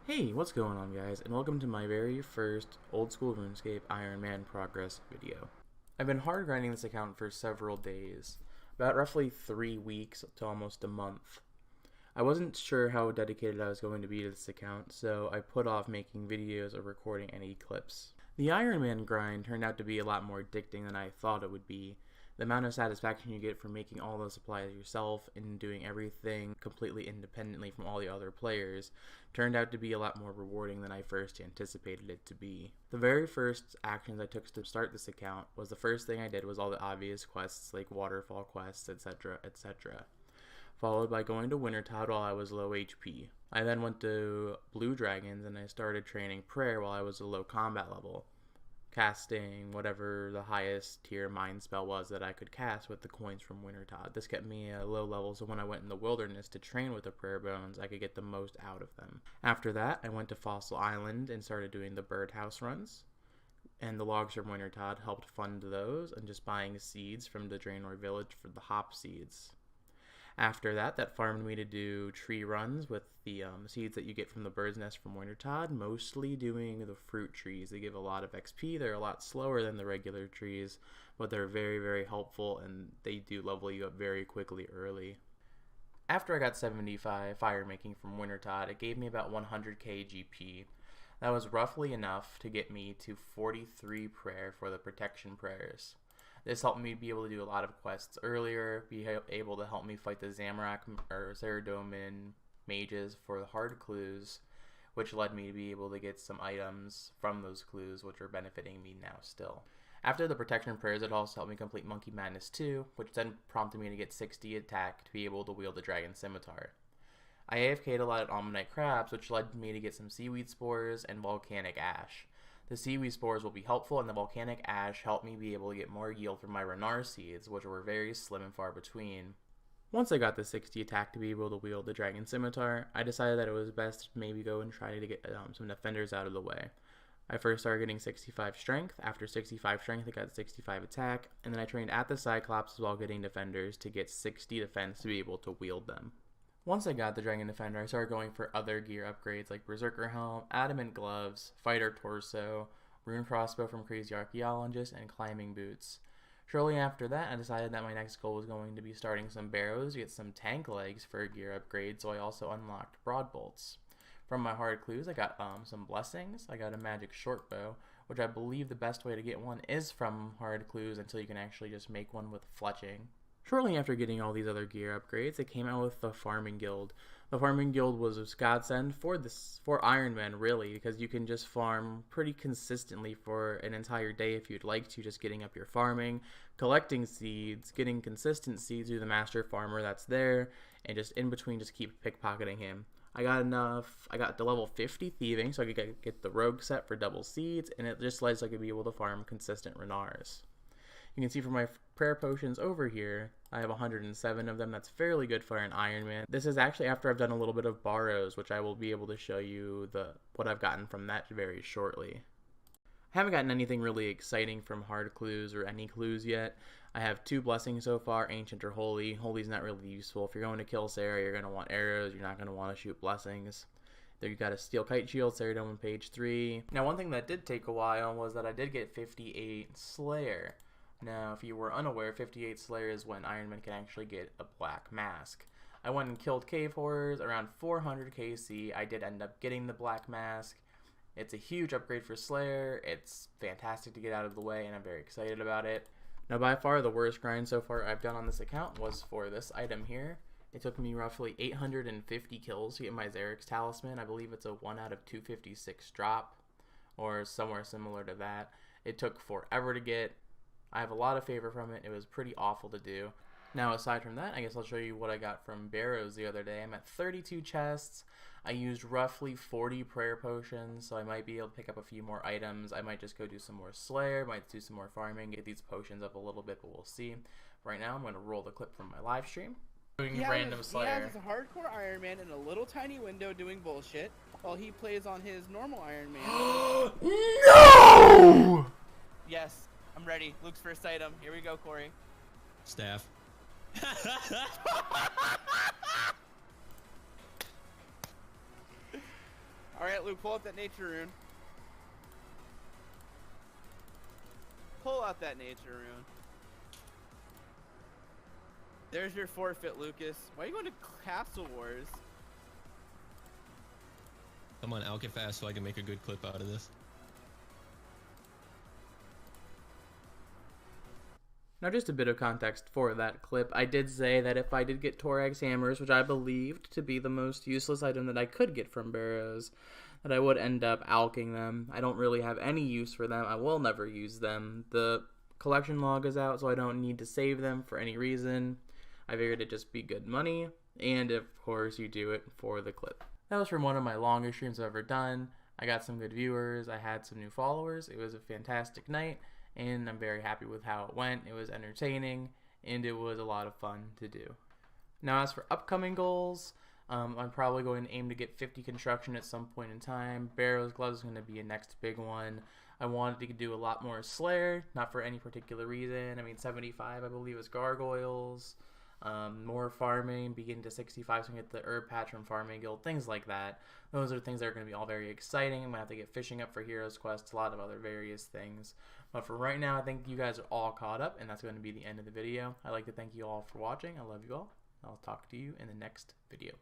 Hey, what's going on guys, and welcome to my very first old school RuneScape Ironman progress video. I've been hard grinding this account for several days, about roughly 3 weeks to almost a month. I wasn't sure how dedicated I was going to be to this account, so I put off making videos or recording any clips. The Ironman grind turned out to be a lot more addicting than I thought it would be. The amount of satisfaction you get from making all the supplies yourself and doing everything completely independently from all the other players turned out to be a lot more rewarding than I first anticipated it to be. The very first actions I took to start this account was the first thing I did was all the obvious quests like waterfall quests, etc, etc. Followed by going to Wintertod while I was low HP. I then went to Blue Dragons and I started training prayer while I was a low combat level, casting whatever the highest tier mind spell was that I could cast with the coins from Wintertod. This kept me at low level, so when I went in the wilderness to train with the prayer bones, I could get the most out of them. After that, I went to Fossil Island and started doing the birdhouse runs, and the logs from Wintertod helped fund those, and just buying seeds from the Draenor village for the hop seeds. After that farmed me to do tree runs with the seeds that you get from the bird's nest from Wintertod, mostly doing the fruit trees. They give a lot of XP. They're a lot slower than the regular trees, but they're very, very helpful, and they do level you up very quickly early. After I got 75 fire making from Wintertod, it gave me about 100k GP. That was roughly enough to get me to 43 prayer for the protection prayers. This helped me be able to do a lot of quests earlier, be able to help me fight the Zamorak or Zeradomin mages for the hard clues, which led me to be able to get some items from those clues, which are benefiting me now still. After the protection prayers, it also helped me complete Monkey Madness 2, which then prompted me to get 60 attack to be able to wield the Dragon Scimitar. I AFK'd a lot at Almanite Crabs, which led me to get some Seaweed Spores and Volcanic Ash. The seaweed spores will be helpful, and the volcanic ash helped me be able to get more yield from my Renar seeds, which were very slim and far between. Once I got the 60 attack to be able to wield the Dragon Scimitar, I decided that it was best to maybe go and try to get some defenders out of the way. I first started getting 65 strength. After 65 strength, I got 65 attack, and then I trained at the Cyclops while getting defenders to get 60 defense to be able to wield them. Once I got the Dragon Defender, I started going for other gear upgrades like Berserker Helm, Adamant Gloves, Fighter Torso, Rune Crossbow from Crazy Archaeologist, and Climbing Boots. Shortly after that, I decided that my next goal was going to be starting some barrows to get some tank legs for a gear upgrade, so I also unlocked Broad Bolts. From my hard clues, I got some blessings. I got a magic short bow, which I believe the best way to get one is from hard clues until you can actually just make one with fletching. Shortly after getting all these other gear upgrades, it came out with the Farming Guild. The Farming Guild was a godsend for Ironman, really, because you can just farm pretty consistently for an entire day if you'd like to, just getting up your farming, collecting seeds, getting consistent seeds through the Master Farmer that's there, and just in between just keep pickpocketing him. I got to level 50 thieving, so I could get the rogue set for double seeds, and it just lets I could be able to farm consistent Renars. You can see from my prayer potions over here, I have 107 of them. That's fairly good for an Ironman. This is actually after I've done a little bit of borrows, which I will be able to show you what I've gotten from that very shortly. I haven't gotten anything really exciting from hard clues or any clues yet. I have 2 blessings so far, Ancient or Holy. Holy's not really useful. If you're going to kill Sarah, you're going to want arrows. You're not going to want to shoot blessings. There you got a Steel Kite Shield, Ceridome on page 3. Now, one thing that did take a while was that I did get 58 Slayer. Now, if you were unaware, 58 Slayer is when Ironman can actually get a black mask. I went and killed cave horrors around 400 KC. I did end up getting the black mask. It's a huge upgrade for Slayer. It's fantastic to get out of the way, and I'm very excited about it. Now, by far, the worst grind so far I've done on this account was for this item here. It took me roughly 850 kills to get my Xerix Talisman. I believe it's a 1 out of 256 drop, or somewhere similar to that. It took forever to get. I have a lot of favor from it. It was pretty awful to do. Now, aside from that, I guess I'll show you what I got from barrows the other day. I'm at 32 chests. I used roughly 40 prayer potions, so I might be able to pick up a few more items. I might just go do some more Slayer, might do some more farming, get these potions up a little bit, but we'll see. Right now, I'm going to roll the clip from my live stream. Doing random Slayer. He has a hardcore Ironman in a little tiny window doing bullshit, while he plays on his normal Ironman. No! Yes. I'm ready. Luke's first item. Here we go, Corey. Staff. Alright, Alright, Luke, pull out that nature rune. Pull out that nature rune. There's your forfeit, Lucas. Why are you going to Castle Wars? Come on, I'll get fast so I can make a good clip out of this. Now, just a bit of context for that clip. I did say that if I did get Torag's hammers, which I believed to be the most useless item that I could get from Barrows, that I would end up alking them. I don't really have any use for them. I will never use them. The collection log is out, so I don't need to save them for any reason. I figured it'd just be good money, and of course you do it for the clip. That was from one of my longest streams I've ever done. I got some good viewers. I had some new followers. It was a fantastic night, and I'm very happy with how it went. It was entertaining, and it was a lot of fun to do. Now, as for upcoming goals, I'm probably going to aim to get 50 construction at some point in time. Barrows Gloves is going to be a next big one. I wanted to do a lot more Slayer, not for any particular reason. I mean, 75, I believe, is Gargoyles. More farming, begin to 65, so we can get the herb patch from Farming Guild, things like that. Those are things that are going to be all very exciting. I'm going to have to get fishing up for Heroes Quest, a lot of other various things. But for right now, I think you guys are all caught up, and that's going to be the end of the video. I'd like to thank you all for watching. I love you all. I'll talk to you in the next video.